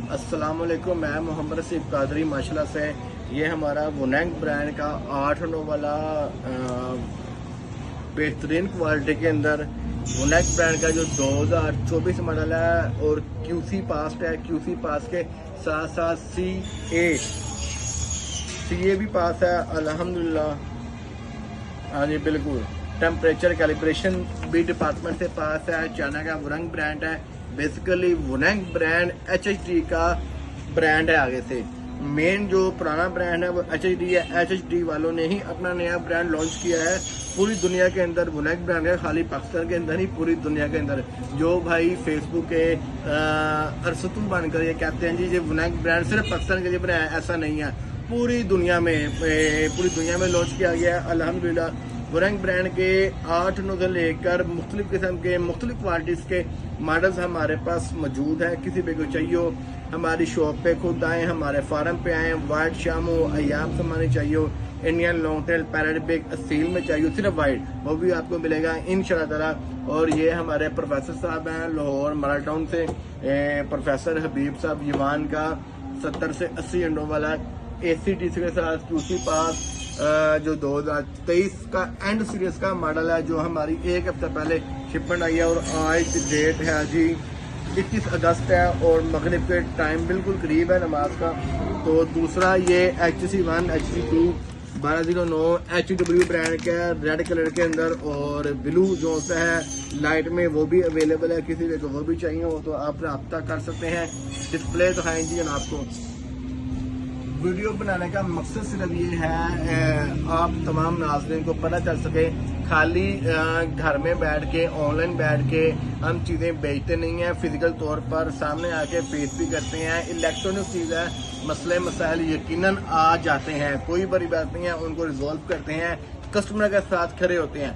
अस्सलामुअलैकुम, मैं मोहम्मद रसीफ कादरी माशाल्लाह से। ये हमारा वुनैंग ब्रांड का 8 वाला बेहतरीन क्वालिटी के अंदर वुनैंग ब्रांड का जो 2024 मॉडल है और क्यूसी पास है। क्यूसी पास के साथ साथ CA भी पास है अल्हम्दुलिल्लाह। हाँ जी बिल्कुल। टेम्परेचर कैलिब्रेशन भी डिपार्टमेंट से पास है। चाइना का वुनैंग ब्रांड है। बेसिकली वुनैंग ब्रांड HHD का ब्रांड है। आगे से मेन जो पुराना ब्रांड है वो HHD है। HHD वालों ने ही अपना नया ब्रांड लॉन्च किया है पूरी दुनिया के अंदर। वुनैंग ब्रांड है खाली पाकिस्तान के अंदर ही, पूरी दुनिया के अंदर। जो भाई फेसबुक के अरसतू बनकर ये कहते हैं जी ये वुनैंग ब्रांड सिर्फ पाकिस्तान के लिए बनाया है, ऐसा नहीं है। पूरी दुनिया में लॉन्च किया गया है अल्हम्दुलिल्लाह। वुनैंग ब्रांड के 8 से लेकर मुख्तलिफ किस्म के मुख्तलिफ क्वालिटीज़ के मॉडल्स हमारे पास मौजूद है। किसी पे कोई चाहिए हो हमारी शॉप पे खुद आएँ, हमारे फार्म पे आएँ। वाइट शामो अयाम सामानी चाहिए हो, इंडियन लॉन्ग टेल पैराडिबिक असील में चाहिए सिर्फ वाइट, वो भी आपको मिलेगा इंशाल्लाह ताला। और ये हमारे प्रोफेसर साहब हैं लाहौर मॉडल टाउन से, प्रोफेसर हबीब साहब यमान का 70 से 80 अंडों वाला ACTC के साथ QC पास जो 2023 का एंड सीरीज का मॉडल है, जो हमारी एक हफ्ता पहले शिपमेंट आई है। और आज डेट है जी 21 अगस्त है और मगरिब के टाइम बिल्कुल करीब है नमाज का। तो दूसरा ये HC1 HC2 1209 HW ब्रांड का रेड कलर के अंदर और ब्लू जो सा है लाइट में वो भी अवेलेबल है। किसी को वो भी चाहिए हो तो आप रब्ता कर सकते हैं। डिस्प्ले दिखाएं जी जनाब को। वीडियो बनाने का मकसद सिर्फ ये है आप तमाम नाज़रीन को पता चल सके। खाली घर में बैठ के ऑनलाइन बैठ के हम चीज़ें बेचते नहीं हैं, फिजिकल तौर पर सामने आके फेस भी करते हैं। इलेक्ट्रॉनिक चीज़ है, मसले मसाइल यकीनन आ जाते हैं, कोई बड़ी बात नहीं है, उनको रिजॉल्व करते हैं, कस्टमर के साथ खड़े होते हैं।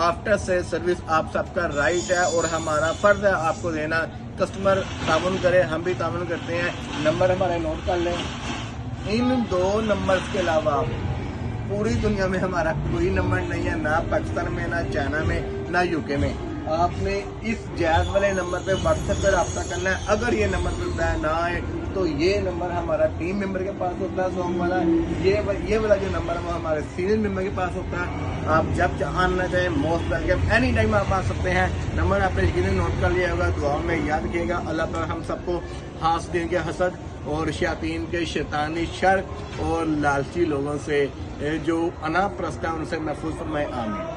आफ्टर सेल सर्विस आप सबका राइट है और हमारा फर्ज है आपको देना। कस्टमर तामुन करे, हम भी तामुन करते हैं। नंबर हमारे नोट कर लें। इन 2 नंबर्स के अलावा पूरी दुनिया में हमारा कोई नंबर नहीं है, ना पाकिस्तान में, ना चाइना में, ना UK में। आपने इस जायज़ वाले नंबर पे व्हाट्सएप पर रब्ता करना है। अगर ये नंबर पर ना आए तो ये नंबर हमारा टीम मेंबर के पास होता है सॉन्ग वाला। ये वाला जो नंबर है वो हमारे सीनियर मेंबर के पास होता है। आप जब आना चाहें मोस्ट वेलकम, एनी टाइम आप आ सकते हैं। नंबर आपने यकीनन नोट कर लिया होगा, दुआ में याद रखिएगा। अल्लाह ताला हम सबको हासिदीन के हसद और शैतान के शैतानी शर और लालची लोगों से जो अना प्रस्त है उनसे महफूज फरमाए, आमीन।